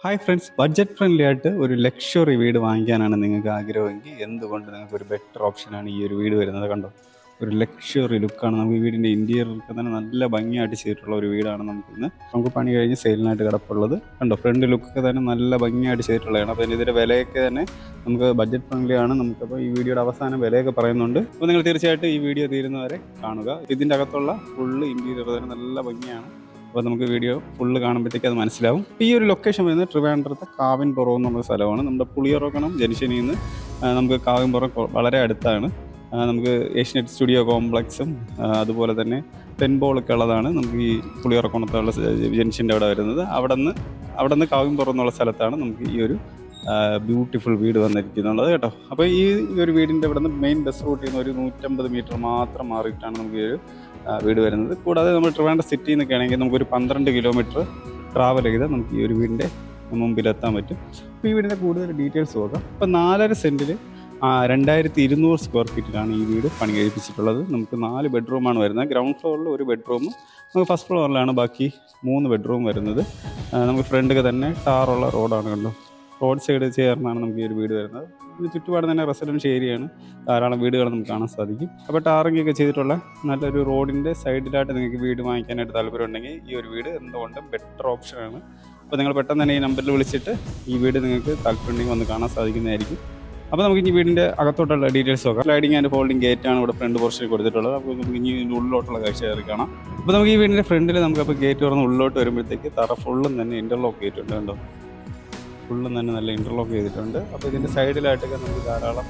Hi friends, budget friendly ആയിട്ട് ഒരു luxury വീട് വാങ്ങിക്കാനാണ് നിങ്ങൾക്ക് ആഗ്രഹമെങ്കിൽ എന്തുകൊണ്ട് നിങ്ങൾക്ക് ഒരു ബെറ്റർ ഓപ്ഷനാണ് ഈ ഒരു വീട് വരുന്നത്. കണ്ടോ, ഒരു ലക്ഷറി ലുക്കാണ്. നമുക്ക് ഈ വീടിൻ്റെ ഇൻറ്റീരിയറൊക്കെ തന്നെ നല്ല ഭംഗിയായിട്ട് ചെയ്തിട്ടുള്ള ഒരു വീടാണ് നമുക്ക് പണി കഴിഞ്ഞ് സെയിലിനായിട്ട് കിടപ്പുള്ളത്. കണ്ടോ, ഫ്രണ്ട് ലുക്കൊക്കെ തന്നെ നല്ല ഭംഗിയായിട്ട് ചെയ്തിട്ടുള്ളതാണ്. അപ്പോൾ ഇതിൻ്റെ വിലയൊക്കെ തന്നെ നമുക്ക് ബഡ്ജറ്റ് ഫ്രണ്ട്ലി ആണ്. നമുക്കപ്പോൾ ഈ വീഡിയോയുടെ അവസാനം വിലയൊക്കെ പറയുന്നുണ്ട്. അപ്പോൾ നിങ്ങൾ തീർച്ചയായിട്ടും ഈ വീഡിയോ തീരുന്നവരെ കാണുക. ഇതിൻ്റെ അകത്തുള്ള ഫുള്ള് ഇൻറ്റീരിയർ തന്നെ നല്ല ഭംഗിയാണ്. അപ്പോൾ നമുക്ക് വീഡിയോ ഫുള്ള് കാണുമ്പോഴത്തേക്ക് അത് മനസ്സിലാവും. ഈ ഒരു ലൊക്കേഷൻ വരുന്നത് ട്രിവാൻഡ്രത്തെ കാവിൻപുറം എന്നുള്ള സ്ഥലമാണ്. നമ്മുടെ പുളിയറോക്കണം ജംഗ്ഷനിൽ നിന്ന് നമുക്ക് കാവിൻപുറം വളരെ അടുത്താണ്. നമുക്ക് ഏഷ്യനെറ്റ് സ്റ്റുഡിയോ കോംപ്ലക്സും അതുപോലെ തന്നെ പെൻബോളൊക്കെ ഉള്ളതാണ് നമുക്ക് ഈ പുളിയറക്കോണത്തുള്ള ജംഗ്ഷൻ്റെ അവിടെ വരുന്നത്. അവിടെ നിന്ന് കാവിൻപുറം എന്നുള്ള സ്ഥലത്താണ് നമുക്ക് ഈ ഒരു ബ്യൂട്ടിഫുൾ വീട് വന്നിരിക്കുന്നുള്ളത് കേട്ടോ. അപ്പോൾ ഈ ഒരു വീടിൻ്റെ ഇവിടെ നിന്ന് മെയിൻ ബസ് റൂട്ടിൽ നിന്ന് ഒരു 150 മീറ്റർ മാത്രം മാറിയിട്ടാണ് നമുക്ക് ഈ ഒരു വീട് വരുന്നത്. കൂടാതെ നമ്മൾ ട്രിവാൻഡ്രം സിറ്റിയിൽ നിന്നൊക്കെ ആണെങ്കിൽ നമുക്കൊരു 12 കിലോമീറ്റർ ട്രാവൽ ചെയ്താൽ നമുക്ക് ഈ ഒരു വീടിൻ്റെ മുമ്പിലെത്താൻ പറ്റും. അപ്പോൾ ഈ വീടിൻ്റെ കൂടുതൽ ഡീറ്റെയിൽസ് നോക്കാം. അപ്പോൾ 4.5 സെൻറ്റിൽ 2200 സ്ക്വയർ ഫീറ്റിലാണ് ഈ വീട് പണി കഴിപ്പിച്ചിട്ടുള്ളത്. നമുക്ക് 4 ബെഡ്റൂമാണ് വരുന്നത്. ഗ്രൗണ്ട് ഫ്ലോറിൽ ഒരു ബെഡ്റൂമും നമുക്ക് ഫസ്റ്റ് ഫ്ലോറിലാണ് ബാക്കി 3 ബെഡ്റൂം വരുന്നത്. നമുക്ക് ഫ്രണ്ടൊക്കെ തന്നെ ടാറുള്ള റോഡാണ്. കണ്ടോ, റോഡ് സൈഡ് ചേർന്നാണ് നമുക്ക് ഈ ഒരു വീട് വരുന്നത്. ഇതിന് ചുറ്റുപാട് തന്നെ റെസിഡൻഷ്യൽ ഏരിയയാണ്. ധാരാളം വീടുകൾ നമുക്ക് കാണാൻ സാധിക്കും. അപ്പോൾ ടാറിങ്ങൊക്കെ ചെയ്തിട്ടുള്ള നല്ലൊരു റോഡിൻ്റെ സൈഡിലായിട്ട് നിങ്ങൾക്ക് വീട് വാങ്ങിക്കാനായിട്ട് താല്പര്യമുണ്ടെങ്കിൽ ഈ ഒരു വീട് എന്തുകൊണ്ടും ബെറ്റർ ഓപ്ഷനാണ്. അപ്പോൾ നിങ്ങൾ പെട്ടെന്ന് തന്നെ ഈ നമ്പറിൽ വിളിച്ചിട്ട് ഈ വീട് നിങ്ങൾക്ക് താല്പര്യമുണ്ടെങ്കിൽ വന്ന് കാണാൻ സാധിക്കുന്നതായിരിക്കും. അപ്പോൾ നമുക്ക് ഇനി വീടിൻ്റെ അകത്തോട്ടുള്ള ഡീറ്റെയിൽസ് നോക്കാം. സ്ലൈഡിങ് ആൻഡ് ഫോൾഡിങ് ഗേറ്റാണ് ഇവിടെ ഫ്രണ്ട് പോർഷനിൽ കൊടുത്തിട്ടുള്ളത്. അപ്പോൾ നമുക്ക് ഇനി ഇതിൻ്റെ ഉള്ളിലോട്ടുള്ള കാഴ്ച കയറി കാണാം. അപ്പോൾ നമുക്ക് ഈ വീടിൻ്റെ ഫ്രണ്ടിൽ നമുക്കപ്പോൾ ഗേറ്റ് തുറന്ന് ഉള്ളിലോട്ട് വരുമ്പോഴത്തേക്ക് തറ ഫുള്ളും തന്നെ ഇൻ്റർലോക്ക് ചെയ്തിട്ടുണ്ട്. കണ്ടോ, ഫുള്ളും തന്നെ നല്ല ഇൻ്റർലോക്ക് ചെയ്തിട്ടുണ്ട്. അപ്പോൾ ഇതിൻ്റെ സൈഡിലായിട്ടൊക്കെ നമുക്ക് ധാരാളം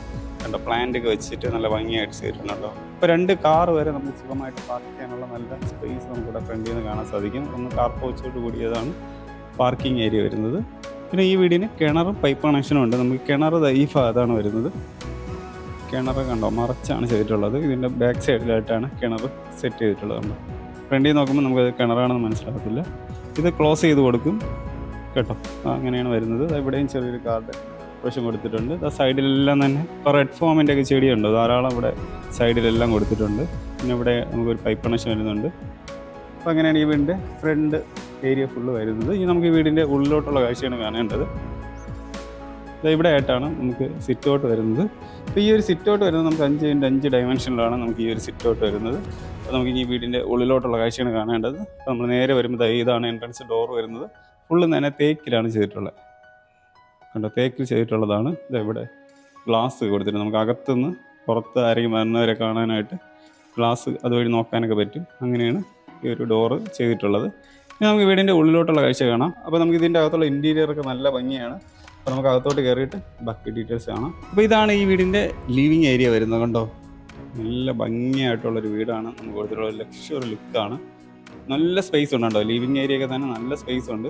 പ്ലാന്റൊക്കെ വെച്ചിട്ട് നല്ല ഭംഗിയായിട്ട് ചെയ്തിട്ടുണ്ടോ. ഇപ്പോൾ 2 കാർ വരെ നമുക്ക് സുഖമായിട്ട് പാർക്ക് ചെയ്യാനുള്ള നല്ല സ്പേസ് നമുക്കിവിടെ ഫ്രണ്ടിൽ നിന്ന് കാണാൻ സാധിക്കും. ഒന്ന് കാർ പോച്ചോട് കൂടിയതാണ് പാർക്കിംഗ് ഏരിയ വരുന്നത്. പിന്നെ ഈ വീടിന് കിണറും പൈപ്പ് കണക്ഷനും ഉണ്ട്. നമുക്ക് കിണർ ഈ ഭാഗത്താണ് വരുന്നത്. കിണർ കണ്ടോ മറച്ചാണ് ചെയ്തിട്ടുള്ളത്. ഇതിൻ്റെ ബാക്ക് സൈഡിലായിട്ടാണ് കിണർ സെറ്റ് ചെയ്തിട്ടുള്ളത്. കണ്ടോ, ഫ്രണ്ടിൽ നോക്കുമ്പോൾ നമുക്കത് കിണറാണെന്ന് മനസ്സിലാകത്തില്ല. ഇത് ക്ലോസ് ചെയ്ത് കൊടുക്കും കേട്ടോ. അങ്ങനെയാണ് വരുന്നത്. ഇവിടെയും ചെറിയൊരു കാർഡ് പ്രശ്നം കൊടുത്തിട്ടുണ്ട്. ആ സൈഡിലെല്ലാം തന്നെ ഇപ്പോൾ റെഡ് ഫോമിൻ്റെ ഒക്കെ ചെടിയുണ്ട്, ധാരാളം ഇവിടെ സൈഡിലെല്ലാം കൊടുത്തിട്ടുണ്ട്. പിന്നെ ഇവിടെ നമുക്കൊരു പൈപ്പ് കണക്ഷൻ വരുന്നുണ്ട്. അപ്പോൾ അങ്ങനെയാണ് ഈ വീടിൻ്റെ ഫ്രണ്ട് ഏരിയ ഫുള്ള് വരുന്നത്. ഇനി നമുക്ക് ഈ വീടിൻ്റെ ഉള്ളിലോട്ടുള്ള കാഴ്ചയാണ് കാണേണ്ടത്. ഇവിടെ ആയിട്ടാണ് നമുക്ക് സിറ്റ് ഔട്ട് വരുന്നത്. അപ്പോൾ ഈ ഒരു സിറ്റ് ഔട്ട് വരുന്നത് നമുക്ക് 5x5 ഡയമെൻഷനിലാണ് നമുക്ക് ഈ ഒരു സിറ്റ് ഔട്ട് വരുന്നത്. അപ്പോൾ നമുക്ക് ഈ വീടിൻ്റെ ഉള്ളിലോട്ടുള്ള കാഴ്ചയാണ് കാണേണ്ടത്. അപ്പോൾ നമ്മൾ നേരെ വരുമ്പോൾ ഇതാണ് എൻട്രൻസ് ഡോർ വരുന്നത്. ഫുള്ള് തന്നെ തേക്കിലാണ് ചെയ്തിട്ടുള്ളത്. കണ്ടോ, തേക്കിൽ ചെയ്തിട്ടുള്ളതാണ്. ഇവിടെ ഗ്ലാസ് കൊടുത്തിട്ട് നമുക്ക് അകത്തുനിന്ന് പുറത്ത് ആരെങ്കിലും വരുന്നവരെ കാണാനായിട്ട് ഗ്ലാസ് അതുവഴി നോക്കാനൊക്കെ പറ്റും. അങ്ങനെയാണ് ഈ ഒരു ഡോറ് ചെയ്തിട്ടുള്ളത്. ഇനി നമുക്ക് വീടിൻ്റെ ഉള്ളിലോട്ടുള്ള കാഴ്ച കാണാം. അപ്പോൾ നമുക്ക് ഇതിൻ്റെ അകത്തുള്ള ഇൻറ്റീരിയറൊക്കെ നല്ല ഭംഗിയാണ്. അപ്പോൾ നമുക്ക് അകത്തോട്ട് കയറിയിട്ട് ബാക്കി ഡീറ്റെയിൽസ് കാണാം. അപ്പോൾ ഇതാണ് ഈ വീടിൻ്റെ ലിവിങ് ഏരിയ വരുന്നത്. കണ്ടോ, നല്ല ഭംഗിയായിട്ടുള്ളൊരു വീടാണ് നമുക്ക് കൊടുത്തിട്ടുള്ള ലക്ഷറി ലുക്കാണ്. നല്ല സ്പേസ് ഉണ്ട്. കേട്ടോ, ലിവിങ് ഏരിയ ഒക്കെ തന്നെ നല്ല സ്പേസ് ഉണ്ട്.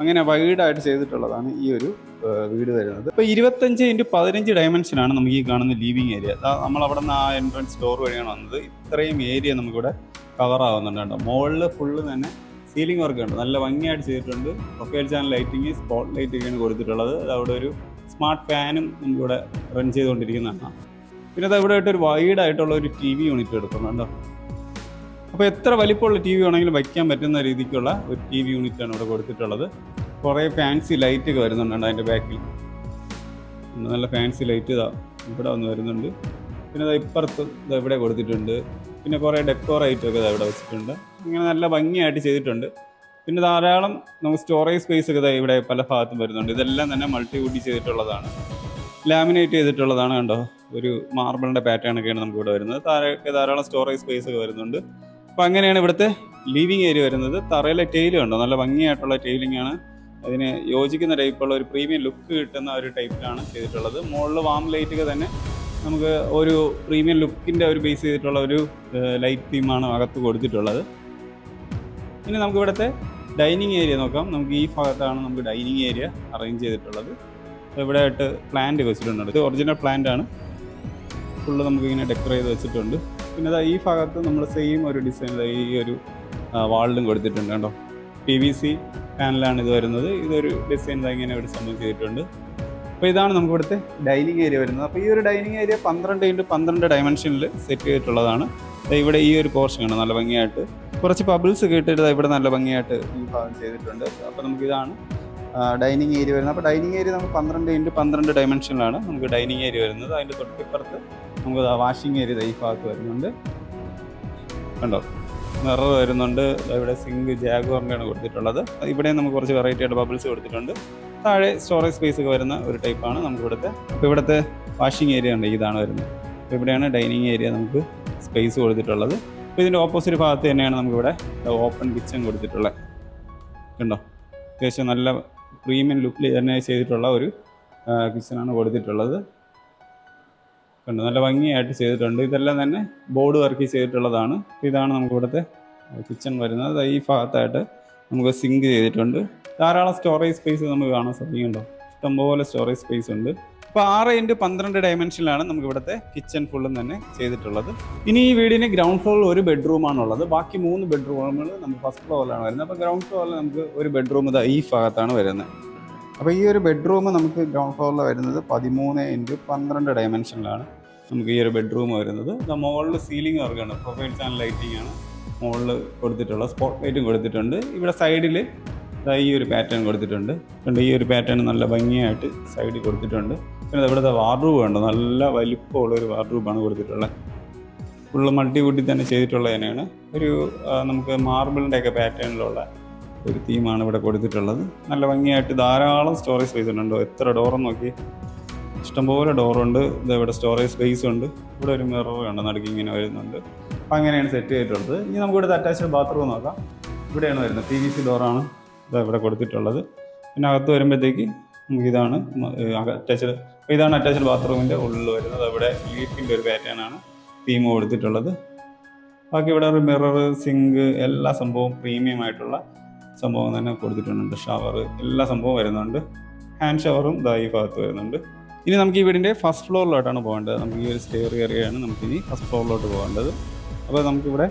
അങ്ങനെ വൈഡായിട്ട് ചെയ്തിട്ടുള്ളതാണ് ഈ ഒരു വീട് വരുന്നത്. ഇപ്പോൾ 25x15 ഡയമെൻഷനാണ് നമുക്ക് ഈ കാണുന്ന ലിവിങ് ഏരിയ. നമ്മളവിടെ നിന്ന് ആ എൻട്രൻസ് ഡോർ വഴിയാണ് വന്നത്. ഇത്രയും ഏരിയ നമുക്കിവിടെ കവർ ആവുന്നുണ്ട്. കേട്ടോ, മുകളിൽ ഫുള്ള് തന്നെ സീലിംഗ് വർക്ക് ഉണ്ട്, നല്ല ഭംഗിയായിട്ട് ചെയ്തിട്ടുണ്ട്. പ്രൊഫൈൽ ചാനൽ ലൈറ്റിങ്, സ്പോട്ട് ലൈറ്റൊക്കെയാണ് കൊടുത്തിട്ടുള്ളത്. അവിടെ ഒരു സ്മാർട്ട് ഫാനും നമുക്കിവിടെ റൺ ചെയ്തുകൊണ്ടിരിക്കുന്നതാണ്. പിന്നെ അത് ഇവിടെ ആയിട്ട് ഒരു വൈഡായിട്ടുള്ള ഒരു TV യൂണിറ്റ് എടുക്കുന്നുണ്ടോ. അപ്പോൾ എത്ര വലിപ്പമുള്ള TV ആണെങ്കിലും വയ്ക്കാൻ പറ്റുന്ന രീതിക്കുള്ള ഒരു TV യൂണിറ്റാണ് ഇവിടെ കൊടുത്തിട്ടുള്ളത്. കുറേ ഫാൻസി ലൈറ്റൊക്കെ വരുന്നുണ്ട് അതിൻ്റെ ബാക്കിൽ. നല്ല ഫാൻസി ലൈറ്റ് ഇവിടെ വന്ന് വരുന്നുണ്ട്. പിന്നെ ഇപ്പുറത്ത് ഇവിടെ കൊടുത്തിട്ടുണ്ട്. പിന്നെ കുറേ ഡെക്കോർ ഐറ്റമൊക്കെ ഇവിടെ വെച്ചിട്ടുണ്ട്. ഇങ്ങനെ നല്ല ഭംഗിയായിട്ട് ചെയ്തിട്ടുണ്ട്. പിന്നെ ധാരാളം നമുക്ക് സ്റ്റോറേജ് സ്പേസ് ഒക്കെ ഇവിടെ പല ഭാഗത്തും വരുന്നുണ്ട്. ഇതെല്ലാം തന്നെ മൾട്ടിവുഡ് ചെയ്തിട്ടുള്ളതാണ്, ലാമിനേറ്റ് ചെയ്തിട്ടുള്ളതാണ്. കണ്ടോ, ഒരു മാർബിളിൻ്റെ പാറ്റേൺ ഒക്കെയാണ് നമുക്ക് ഇവിടെ വരുന്നത്. താഴെയൊക്കെ ധാരാളം സ്റ്റോറേജ് സ്പേസ് ഒക്കെ വരുന്നുണ്ട്. അപ്പോൾ അങ്ങനെയാണ് ഇവിടുത്തെ ലിവിങ് ഏരിയ വരുന്നത്. തറയിലെ ടൈലും ഉണ്ടോ, നല്ല ഭംഗിയായിട്ടുള്ള ടൈലിംഗ് ആണ്. അതിന് യോജിക്കുന്ന ടൈപ്പുള്ള ഒരു പ്രീമിയം ലുക്ക് കിട്ടുന്ന ഒരു ടൈപ്പിലാണ് ചെയ്തിട്ടുള്ളത്. മുകളിൽ വാം ലൈറ്റൊക്കെ തന്നെ നമുക്ക് ഒരു പ്രീമിയം ലുക്കിൻ്റെ ഒരു ബേസ് ചെയ്തിട്ടുള്ള ഒരു ലൈറ്റ് തീമാണ് അകത്ത് കൊടുത്തിട്ടുള്ളത്. പിന്നെ നമുക്ക് ഇവിടുത്തെ ഡൈനിങ് ഏരിയ നോക്കാം. നമുക്ക് ഈ ഭാഗത്താണ് നമുക്ക് ഡൈനിങ് ഏരിയ അറേഞ്ച് ചെയ്തിട്ടുള്ളത്. ഇവിടെ ആയിട്ട് പ്ലാന്റ് വെച്ചിട്ടുണ്ട്. ഇത് ഒറിജിനൽ പ്ലാന്റ് ആണ്. ഫുള്ള് നമുക്കിങ്ങനെ ഡെക്കർ ചെയ്ത് വെച്ചിട്ടുണ്ട്. പിന്നെ ഈ ഭാഗത്ത് നമ്മൾ സെയിം ഒരു ഡിസൈൻ ഈ ഒരു വാളിലും കൊടുത്തിട്ടുണ്ട്. കേട്ടോ, PVC പാനലാണ് ഇത് വരുന്നത്. ഇതൊരു ഡിസൈൻ ഇങ്ങനെ ഇവിടെ സംഭവം ചെയ്തിട്ടുണ്ട്. അപ്പോൾ ഇതാണ് നമുക്ക് ഇവിടുത്തെ ഡൈനിങ് ഏരിയ വരുന്നത്. അപ്പോൾ ഈ ഒരു ഡൈനിങ് ഏരിയ 12x12 ഡയമെൻഷനിൽ സെറ്റ് ചെയ്തിട്ടുള്ളതാണ്. ഇവിടെ ഈ ഒരു പോർഷൻ ആണ് നല്ല ഭംഗിയായിട്ട് കുറച്ച് ബബിൾസ് കേട്ടിട്ട് ഇവിടെ നല്ല ഭംഗിയായിട്ട് ഈ ഭാഗം ചെയ്തിട്ടുണ്ട്. അപ്പോൾ നമുക്കിതാണ് ഡൈനിങ് ഏരിയ വരുന്നത്. അപ്പോൾ ഡൈനിങ് ഏരിയ നമുക്ക് 12x12 ഡയമെൻഷനിലാണ് നമുക്ക് ഡൈനിങ് ഏരിയ വരുന്നത്. അതിൻ്റെ തൊട്ടിപ്പുറത്ത് നമുക്ക് വാഷിംഗ് ഏരിയ ഈ ഭാഗത്ത് വരുന്നുണ്ട്. കണ്ടോ, മിറർ വരുന്നുണ്ട്. ഇവിടെ സിങ്ക് ജാഗ്വാറിൻ്റെയാണ് കൊടുത്തിട്ടുള്ളത്. ഇവിടെ നമുക്ക് കുറച്ച് വെറൈറ്റി ആയിട്ട് ബബിൾസ് കൊടുത്തിട്ടുണ്ട്. താഴെ സ്റ്റോറേജ് സ്പേസ് ഒക്കെ വരുന്ന ഒരു ടൈപ്പാണ് നമുക്ക് ഇവിടുത്തെ. അപ്പോൾ ഇവിടുത്തെ വാഷിംഗ് ഏരിയ ഉണ്ട്, ഇതാണ് വരുന്നത്. അപ്പോൾ ഇവിടെയാണ് ഡൈനിങ് ഏരിയ നമുക്ക് സ്പേസ് കൊടുത്തിട്ടുള്ളത്. അപ്പോൾ ഇതിൻ്റെ ഓപ്പോസിറ്റ് ഭാഗത്ത് തന്നെയാണ് നമുക്കിവിടെ ഓപ്പൺ കിച്ചൺ കൊടുത്തിട്ടുള്ളത്. കണ്ടോ, അത്യാവശ്യം നല്ല പ്രീമിയം ലുക്കിൽ തന്നെ ചെയ്തിട്ടുള്ള ഒരു കിച്ചണാണ് കൊടുത്തിട്ടുള്ളത്. കണ്ടോ, നല്ല ഭംഗിയായിട്ട് ചെയ്തിട്ടുണ്ട്. ഇതെല്ലാം തന്നെ ബോർഡ് വർക്ക് ചെയ്തിട്ടുള്ളതാണ്. ഇതാണ് നമുക്ക് ഇവിടുത്തെ കിച്ചൺ വരുന്നത്. ഈ ഭാഗത്തായിട്ട് നമുക്ക് സിങ്ക് ചെയ്തിട്ടുണ്ട്. ധാരാളം സ്റ്റോറേജ് സ്പേസ് നമുക്ക് കാണാൻ സാധിക്കുന്നുണ്ടോ, ഇഷ്ടംപോലെ സ്റ്റോറേജ് സ്പേസ് ഉണ്ട്. അപ്പോൾ 6x12 ഡയമെൻഷനിലാണ് നമുക്ക് ഇവിടുത്തെ കിച്ചൺ ഫുള്ളും തന്നെ ചെയ്തിട്ടുള്ളത്. ഇനി ഈ വീടിന് ഗ്രൗണ്ട് ഫ്ലോറിൽ ഒരു ബെഡ്റൂമാണുള്ളത്. ബാക്കി 3 ബെഡ്റൂമുകൾ നമുക്ക് ഫസ്റ്റ് ഫ്ലോറിലാണ് വരുന്നത്. അപ്പോൾ ഗ്രൗണ്ട് ഫ്ലോറിൽ നമുക്ക് ഒരു ബെഡ്റൂം ഈ ഭാഗത്താണ് വരുന്നത്. അപ്പോൾ ഈ ഒരു ബെഡ്റൂം നമുക്ക് ഗ്രൗണ്ട് ഫ്ലോറിൽ വരുന്നത് 13x12 ഡയമെൻഷനിലാണ് നമുക്ക് ഈ ഒരു ബെഡ്റൂം വരുന്നത്. മുകളിൽ സീലിംഗ് വർക്കാണ്, പ്രൊഫൈൽ ചാനൽ ലൈറ്റിംഗ് ആണ് മുകളിൽ കൊടുത്തിട്ടുള്ള. സ്പോട്ട് ലൈറ്റും കൊടുത്തിട്ടുണ്ട്. ഇവിടെ സൈഡിൽ ഈ ഒരു പാറ്റേൺ കൊടുത്തിട്ടുണ്ട്. കണ്ട്, ഈ ഒരു പാറ്റേൺ നല്ല ഭംഗിയായിട്ട് സൈഡിൽ കൊടുത്തിട്ടുണ്ട്. പിന്നെ ഇവിടുത്തെ വാർഡ്രൂബ് ഉണ്ട്, നല്ല വലിപ്പമുള്ളൊരു വാർഡ്രൂബാണ് കൊടുത്തിട്ടുള്ളത്. ഫുള്ള് മൾട്ടിവുഡിൽ തന്നെ ചെയ്തിട്ടുള്ളത് തന്നെയാണ്. ഒരു നമുക്ക് മാർബിളിൻ്റെയൊക്കെ പാറ്റേണിലുള്ള ഒരു തീമാണ് ഇവിടെ കൊടുത്തിട്ടുള്ളത്. നല്ല ഭംഗിയായിട്ട് ധാരാളം സ്റ്റോറേജ് സ്പേസ് ഉണ്ടോ, എത്ര ഡോറെന്ന് നോക്കി, ഇഷ്ടംപോലെ ഡോറുണ്ട്. ഇവിടെ സ്റ്റോറേജ് സ്പേസ് ഉണ്ട്. ഇവിടെ ഒരു മിറർ ഉണ്ട്, നടുക്ക് ഇങ്ങനെ വരുന്നുണ്ട്. അപ്പം അങ്ങനെയാണ് സെറ്റ് ചെയ്തിട്ടുള്ളത്. ഇനി നമുക്ക് ഇവിടുത്തെ അറ്റാച്ച്ഡ് ബാത്റൂം നോക്കാം. ഇവിടെയാണ് വരുന്നത്, PVC ഡോറാണ് ഇവിടെ കൊടുത്തിട്ടുള്ളത്. പിന്നെ അകത്ത് വരുമ്പോഴത്തേക്ക് നമുക്ക് ഇതാണ് അറ്റാച്ച്ഡ്. അപ്പോൾ ഇതാണ് അറ്റാച്ച്ഡ് ബാത്റൂമിൻ്റെ ഉള്ളിൽ വരുന്നത്. അവിടെ ലീഫിൻ്റെ ഒരു പാറ്റേൺ ആണ് തീം കൊടുത്തിട്ടുള്ളത്. ബാക്കി ഇവിടെ ഒരു മിറർ, സിങ്ക്, എല്ലാ സംഭവവും പ്രീമിയം ആയിട്ടുള്ള സംഭവം തന്നെ കൊടുത്തിട്ടുണ്ട്. ഷവർ, എല്ലാ സംഭവവും വരുന്നുണ്ട്. ഹാൻഡ് ഷവറും ഈ ഭാഗത്ത് വരുന്നുണ്ട്. ഇനി നമുക്ക് ഈ വീടിൻ്റെ ഫസ്റ്റ് ഫ്ലോറിലോട്ടാണ് പോകേണ്ടത്. നമുക്ക് ഈ ഒരു സ്റ്റെയർ കയറിയാണ് നമുക്കിനി ഫസ്റ്റ് ഫ്ലോറിലോട്ട് പോകേണ്ടത്. അപ്പോൾ നമുക്കിവിടെ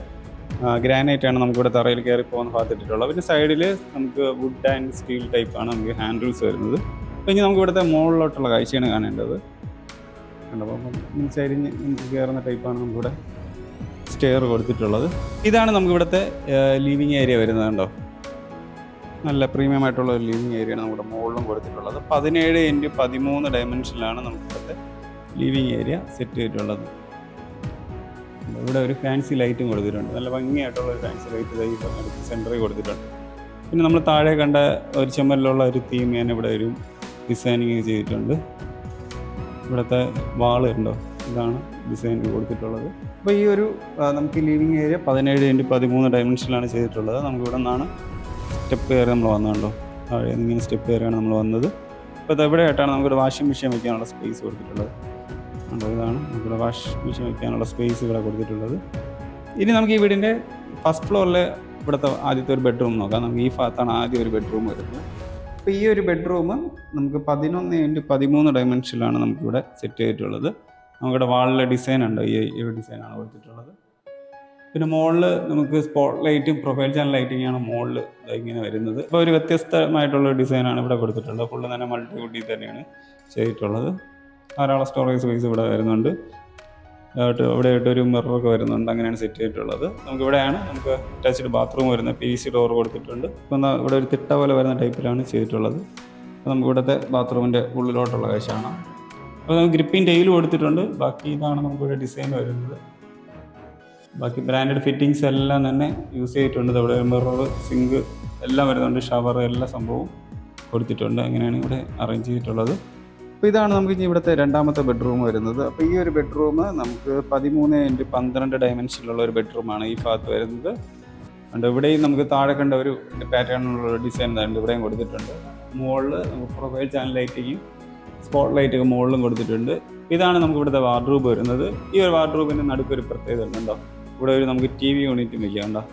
ഗ്രാനൈറ്റാണ് നമുക്കിവിടെ തറയിൽ കയറി പോകുന്ന ഭാഗത്തിട്ടുള്ളത്. പിന്നെ സൈഡിൽ നമുക്ക് വുഡ് ആൻഡ് സ്റ്റീൽ ടൈപ്പാണ് നമുക്ക് ഹാൻഡിൽസ് വരുന്നത്. അപ്പോൾ ഇനി നമുക്ക് ഇവിടുത്തെ മുകളിലോട്ടുള്ള കാഴ്ചയാണ് കാണേണ്ടത്. കണ്ടപ്പോൾ ചരിഞ്ഞ് നമുക്ക് കയറുന്ന ടൈപ്പാണ് നമുക്കിവിടെ സ്റ്റെയർ കൊടുത്തിട്ടുള്ളത്. ഇതാണ് നമുക്കിവിടുത്തെ ലിവിങ് ഏരിയ വരുന്നത്. കണ്ടോ, നല്ല പ്രീമിയം ആയിട്ടുള്ള ഒരു ലിവിങ് ഏരിയയാണ് നമ്മുടെ മുകളിലും കൊടുത്തിട്ടുള്ളത്. 17x13 ഡയമെൻഷനിലാണ് നമുക്കിവിടുത്തെ ലിവിങ് ഏരിയ സെറ്റ് ചെയ്തിട്ടുള്ളത്. ഇവിടെ ഒരു ഫാൻസി ലൈറ്റും കൊടുത്തിട്ടുണ്ട്. നല്ല ഭംഗിയായിട്ടുള്ള ഒരു ഫാൻസി ലൈറ്റ് സെൻറ്ററിൽ കൊടുത്തിട്ടുണ്ട്. പിന്നെ നമ്മൾ താഴെ കണ്ട ഒരു ചുമലിലുള്ള ഒരു തീം ഞാൻ ഇവിടെ ഒരു ഡിസൈനിങ് ചെയ്തിട്ടുണ്ട്. ഇവിടുത്തെ വാള് ഉണ്ടോ, ഇതാണ് ഡിസൈൻ കൊടുത്തിട്ടുള്ളത്. അപ്പോൾ ഈ ഒരു നമുക്ക് ലിവിങ് ഏരിയ 17x13 ഡയമെൻഷനിലാണ് ചെയ്തിട്ടുള്ളത്. നമുക്കിവിടെ നിന്നാണ് സ്റ്റെപ്പ് കയറി നമ്മൾ വന്നുകൊണ്ടോ, താഴെ ഇങ്ങനെ സ്റ്റെപ്പ് കയറിയാണ് നമ്മൾ വന്നത്. അപ്പോൾ ഇത് എവിടെയായിട്ടാണ് നമുക്കിവിടെ വാഷിംഗ് മെഷീൻ വയ്ക്കാനുള്ള സ്പേസ് കൊടുത്തിട്ടുള്ളത്. അപ്പോൾ ഇതാണ് നമുക്കിവിടെ വാഷിംഗ് മെഷീൻ വയ്ക്കാനുള്ള സ്പേസ് ഇവിടെ കൊടുത്തിട്ടുള്ളത്. ഇനി നമുക്ക് ഈ വീടിൻ്റെ ഫസ്റ്റ് ഫ്ലോറിൽ ഇവിടുത്തെ ആദ്യത്തെ ഒരു ബെഡ്റൂം നോക്കാം. നമുക്ക് ഈ ഭാഗത്താണ് ആദ്യം ഒരു ബെഡ്റൂം വരുന്നത്. അപ്പോൾ ഈ ഒരു ബെഡ്റൂം നമുക്ക് 11x13 ഡയമെൻഷനിലാണ് നമുക്കിവിടെ സെറ്റ് ചെയ്തിട്ടുള്ളത്. നമുക്കിവിടെ വാളിലെ ഡിസൈൻ ഉണ്ട്, ഈ ഒരു ഡിസൈനാണ് കൊടുത്തിട്ടുള്ളത്. പിന്നെ മുകളിൽ നമുക്ക് സ്പോട്ട് ലൈറ്റും പ്രൊഫൈൽ ചാനൽ ലൈറ്റിങ്ങാണ് മുകളിൽ ഇങ്ങനെ വരുന്നത്. അപ്പോൾ ഒരു വ്യത്യസ്തമായിട്ടുള്ള ഡിസൈനാണ് ഇവിടെ കൊടുത്തിട്ടുള്ളത്. ഫുള്ള് തന്നെ മൾട്ടിവുഡിൽ തന്നെയാണ് ചെയ്തിട്ടുള്ളത്. ധാരാളം സ്റ്റോറേജ് സ്പേസ് ഇവിടെ വരുന്നുണ്ട്. ഇവിടെ ആയിട്ട് ഒരു മിററൊക്കെ വരുന്നുണ്ട്. അങ്ങനെയാണ് സെറ്റ് ചെയ്തിട്ടുള്ളത്. നമുക്കിവിടെയാണ് നമുക്ക് അറ്റാച്ച്ഡ് ബാത്റൂം വരുന്നത്. PVC ഡോർ കൊടുത്തിട്ടുണ്ട്. ഇപ്പം ഇവിടെ ഒരു തിട്ട പോലെ വരുന്ന ടൈപ്പിലാണ് ചെയ്തിട്ടുള്ളത്. അപ്പോൾ നമുക്ക് ഇവിടുത്തെ ബാത്റൂമിൻ്റെ ഉള്ളിലോട്ടുള്ള കാഴ്ചയാണ്. അപ്പോൾ നമുക്ക് ഗ്രിപ്പിംഗ് ടൈൽ കൊടുത്തിട്ടുണ്ട്. ബാക്കി ഇതാണ് നമുക്കിവിടെ ഡിസൈൻ വരുന്നത്. ബാക്കി ബ്രാൻഡഡ് ഫിറ്റിങ്സ് എല്ലാം തന്നെ യൂസ് ചെയ്തിട്ടുണ്ട്. ഇവിടെ മിറർ, സിങ്ക് എല്ലാം വരുന്നുണ്ട്. ഷവർ, എല്ലാ സംഭവവും കൊടുത്തിട്ടുണ്ട്. അങ്ങനെയാണ് ഇവിടെ അറേഞ്ച് ചെയ്തിട്ടുള്ളത്. അപ്പോൾ ഇതാണ് നമുക്ക് ഇനി ഇവിടുത്തെ രണ്ടാമത്തെ ബെഡ്റൂം വരുന്നത്. അപ്പോൾ ഈ ഒരു ബെഡ്റൂം നമുക്ക് 13x12 ഡയമെൻഷനിലുള്ള ഒരു ബെഡ്റൂമാണ് ഈ ഭാഗത്ത് വരുന്നത്. ഉണ്ട് ഇവിടെയും നമുക്ക് താഴെ കണ്ട ഒരു പാറ്റേണിലുള്ള ഡിസൈൻ ഉണ്ട്, ഇവിടെയും കൊടുത്തിട്ടുണ്ട്. മുകളിൽ നമുക്ക് പ്രൊഫൈൽ ചാനൽ ലൈറ്റിങ്ങും സ്പോട്ട് ലൈറ്റൊക്കെ മുകളിലും കൊടുത്തിട്ടുണ്ട്. ഇതാണ് നമുക്ക് ഇവിടുത്തെ വാർഡ്രൂബ് വരുന്നത്. ഈ ഒരു വാർഡ്രൂബിൻ്റെ നടുക്കൊരു പ്രത്യേകത ഉണ്ടോ, ഇവിടെ ഒരു നമുക്ക് TV യൂണിറ്റും വയ്ക്കാം. ഉണ്ടോ,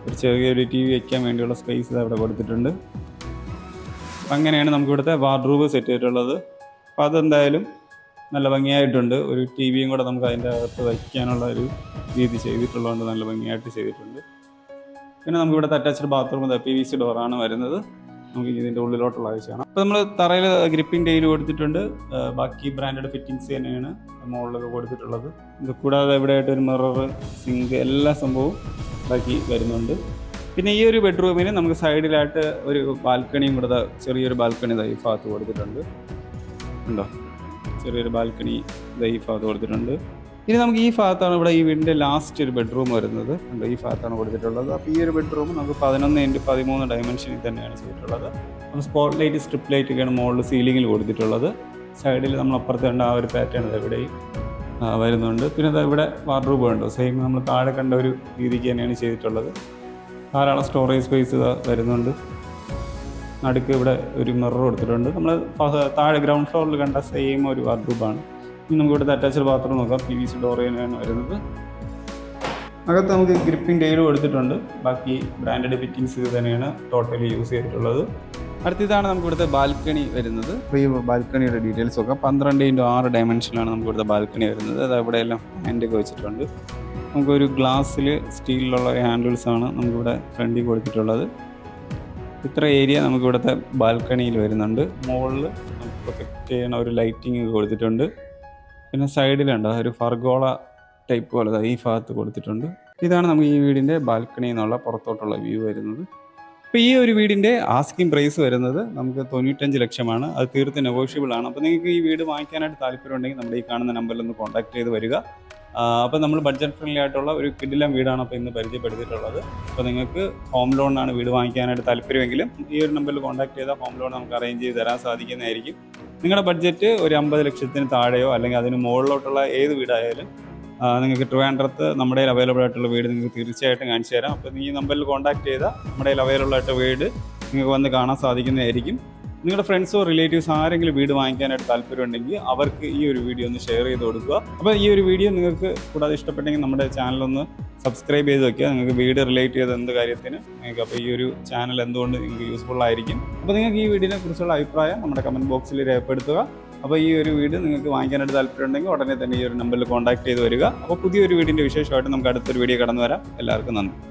ഒരു ചെറിയൊരു TV വയ്ക്കാൻ വേണ്ടിയുള്ള സ്പേസ് ഇവിടെ കൊടുത്തിട്ടുണ്ട്. അങ്ങനെയാണ് നമുക്കിവിടുത്തെ വാർഡ്രൂബ് സെറ്റ് ചെയ്തിട്ടുള്ളത്. അപ്പോൾ അതെന്തായാലും നല്ല ഭംഗിയായിട്ടുണ്ട്. ഒരു TVയും കൂടെ നമുക്ക് അതിൻ്റെ അകത്ത് വയ്ക്കാനുള്ള ഒരു രീതി ചെയ്തിട്ടുള്ളതുകൊണ്ട് നല്ല ഭംഗിയായിട്ട് ചെയ്തിട്ടുണ്ട്. പിന്നെ നമുക്കിവിടുത്തെ അറ്റാച്ച്ഡ് ബാത്റൂം PVC ഡോറാണ് വരുന്നത്. നമുക്ക് ഇതിൻ്റെ ഉള്ളിലോട്ടുള്ള ആവശ്യമാണ്. അപ്പോൾ നമ്മൾ തറയിൽ ഗ്രിപ്പിംഗ് ടൈൽ കൊടുത്തിട്ടുണ്ട്. ബാക്കി ബ്രാൻഡഡ് ഫിറ്റിങ്സ് തന്നെയാണ് മുകളിലൊക്കെ കൊടുത്തിട്ടുള്ളത്. ഇത് കൂടാതെ ഇവിടെ ആയിട്ട് ഒരു മിറർ, സിങ്ക് എല്ലാ സംഭവവും ബാക്കി വരുന്നുണ്ട്. പിന്നെ ഈ ഒരു ബെഡ്റൂമിന് നമുക്ക് സൈഡിലായിട്ട് ഒരു ബാൽക്കണിയും കൂടെ ചെറിയൊരു ബാൽക്കണി ഈ ഭാഗത്ത് കൊടുത്തിട്ടുണ്ട്. ഉണ്ടോ, ചെറിയൊരു ബാൽക്കണി ഈ ഭാഗത്ത് കൊടുത്തിട്ടുണ്ട്. ഇനി നമുക്ക് ഈ ഭാഗത്താണ് ഇവിടെ ഈ വീടിൻ്റെ ലാസ്റ്റ് ഒരു ബെഡ്റൂം വരുന്നത്. ഉണ്ടോ, ഈ ഭാഗത്താണ് കൊടുത്തിട്ടുള്ളത്. അപ്പോൾ ഈ ഒരു ബെഡ്റൂം നമുക്ക് 11x13 ഡയമെൻഷനിൽ തന്നെയാണ് ചെയ്തിട്ടുള്ളത്. നമ്മൾ സ്പോട്ട് ലൈറ്റ് സ്ട്രിപ്പ് ലൈറ്റ് ഒക്കെയാണ് മുകളിൽ സീലിങ്ങിൽ കൊടുത്തിട്ടുള്ളത്. സൈഡിൽ നമ്മൾ അപ്പുറത്ത് കണ്ട ആ ഒരു പാറ്റേൺ ഇവിടെയും വരുന്നുണ്ട്. പിന്നെ ഇവിടെ വാർഡ്രോബ് ഉണ്ടോ, സെയിം നമ്മൾ താഴെ കണ്ട ഒരു രീതിക്ക് തന്നെയാണ് ചെയ്തിട്ടുള്ളത്. ധാരാളം സ്റ്റോറേജ് സ്പേസ് വരുന്നുണ്ട്. നടുക്ക് ഇവിടെ ഒരു മിറർ കൊടുത്തിട്ടുണ്ട്. നമ്മൾ താഴെ ഗ്രൗണ്ട് ഫ്ലോറിൽ കണ്ട സെയിം ഒരു വാർഡ്രോബാണ്. ഇനി നമുക്ക് ഇവിടുത്തെ അറ്റാച്ച്ഡ് ബാത്റൂം നോക്കാം. PVC ഡോർ തന്നെയാണ് വരുന്നത്. അകത്ത് നമുക്ക് ഗ്രിപ്പിംഗ് ടൈൽ കൊടുത്തിട്ടുണ്ട്. ബാക്കി ബ്രാൻഡഡ് ഫിറ്റിങ്സ് ഇത് തന്നെയാണ് ടോട്ടലി യൂസ് ചെയ്തിട്ടുള്ളത്. അടുത്തതാണ് നമുക്ക് ഇവിടുത്തെ ബാൽക്കണി വരുന്നത്. അപ്പോൾ ഈ ബാൽക്കണിയുടെ ഡീറ്റെയിൽസ് നോക്കാം. 12x6 ഡയമെൻഷനിലാണ് നമുക്ക് ഇവിടുത്തെ ബാൽക്കണി വരുന്നത്. അത് ഇവിടെ എല്ലാം ഹാൻഡൊക്കെ വെച്ചിട്ടുണ്ട്. നമുക്കൊരു ഗ്ലാസ്സിൽ സ്റ്റീലിലുള്ള ഹാൻഡിൽസാണ് നമുക്കിവിടെ ഫ്രണ്ടിൽ കൊടുത്തിട്ടുള്ളത്. ഇത്ര ഏരിയ നമുക്ക് ഇവിടുത്തെ ബാൽക്കണിയിൽ വരുന്നുണ്ട്. മുകളിൽ നമുക്ക് പ്രൊട്ടക്റ്റ് ചെയ്യണ ഒരു ലൈറ്റിംഗ് കൊടുത്തിട്ടുണ്ട്. പിന്നെ സൈഡിലുണ്ട് ഒരു ഫർഗോള ടൈപ്പ് പോലെ ഈ ഭാഗത്ത് കൊടുത്തിട്ടുണ്ട്. ഇതാണ് നമുക്ക് ഈ വീടിൻ്റെ ബാൽക്കണിയിൽ നിന്നുള്ള പുറത്തോട്ടുള്ള വ്യൂ വരുന്നത്. അപ്പോൾ ഈ ഒരു വീടിൻ്റെ ആസ്കിംഗ് പ്രൈസ് വരുന്നത് നമുക്ക് 95 ലക്ഷമാണ്. അത് തീർത്ത് നെഗോഷ്യബിൾ ആണ്. അപ്പോൾ നിങ്ങൾക്ക് ഈ വീട് വാങ്ങിക്കാനായിട്ട് താല്പര്യമുണ്ടെങ്കിൽ നമ്മുടെ ഈ കാണുന്ന നമ്പറിൽ ഒന്ന് കോൺടാക്ട് ചെയ്ത് വരിക. അപ്പോൾ നമ്മൾ ബഡ്ജറ്റ് ഫ്രണ്ട്ലി ആയിട്ടുള്ള ഒരു കിടിലം വീടാണ് അപ്പോൾ ഇന്ന് പരിചയപ്പെടുത്തിയിട്ടുള്ളത്. അപ്പോൾ നിങ്ങൾക്ക് ഹോം ലോണാണ് വീട് വാങ്ങിക്കാനായിട്ട് താല്പര്യമെങ്കിലും ഈ ഒരു നമ്പറിൽ കോൺടാക്ട് ചെയ്താൽ ഹോം ലോൺ നമുക്ക് അറേഞ്ച് ചെയ്ത് തരാൻ സാധിക്കുന്നതായിരിക്കും. നിങ്ങളുടെ ബഡ്ജറ്റ് ഒരു 50 ലക്ഷത്തിന് താഴെയോ അല്ലെങ്കിൽ അതിന് മുകളിലോട്ടുള്ള ഏത് വീടായാലും നിങ്ങൾക്ക് ട്രിവാൻഡ്രത്ത് നമ്മുടെ അവൈലബിൾ ആയിട്ടുള്ള വീട് നിങ്ങൾക്ക് തീർച്ചയായിട്ടും കാണിച്ചു തരാം. അപ്പോൾ ഈ നമ്പറിൽ കോൺടാക്ട് ചെയ്താൽ നമ്മുടെ അവൈലബിൾ ആയിട്ട് വീട് നിങ്ങൾക്ക് വന്ന് കാണാൻ സാധിക്കുന്നതായിരിക്കും. നിങ്ങളുടെ ഫ്രണ്ട്സോ റിലേറ്റീവ്സ് ആരെങ്കിലും വീട് വാങ്ങിക്കാനായിട്ട് താല്പര്യമുണ്ടെങ്കിൽ അവർക്ക് ഈ ഒരു വീഡിയോ ഒന്ന് ഷെയർ ചെയ്ത് കൊടുക്കുക. അപ്പോൾ ഈ ഒരു വീഡിയോ നിങ്ങൾക്ക് കൂടാതെ ഇഷ്ടപ്പെട്ടെങ്കിൽ നമ്മുടെ ചാനലൊന്ന് സബ്സ്ക്രൈബ് ചെയ്ത് വെക്കുക. നിങ്ങൾക്ക് വീട് റിലേറ്റ് ചെയ്ത എന്ത് കാര്യത്തിന് നിങ്ങൾക്ക് അപ്പോൾ ഈ ഒരു ചാനൽ എന്തുകൊണ്ട് നിങ്ങൾക്ക് യൂസ്ഫുൾ ആയിരിക്കും. അപ്പോൾ നിങ്ങൾക്ക് ഈ വീടിനെ കുറിച്ചുള്ള അഭിപ്രായം നമ്മുടെ കമൻറ്റ് ബോക്സിൽ രേഖപ്പെടുത്തുക. അപ്പോൾ ഈ ഒരു വീട് നിങ്ങൾക്ക് വാങ്ങിക്കാനായിട്ട് താല്പര്യമുണ്ടെങ്കിൽ ഉടനെ തന്നെ ഈ ഒരു നമ്പറിൽ കോൺടാക്ട് ചെയ്ത് വരിക. അപ്പോൾ പുതിയൊരു വീടിൻ്റെ വിശേഷമായിട്ട് നമുക്ക് അടുത്തൊരു വീഡിയോ കടന്നു വരാം. എല്ലാവർക്കും നന്ദി.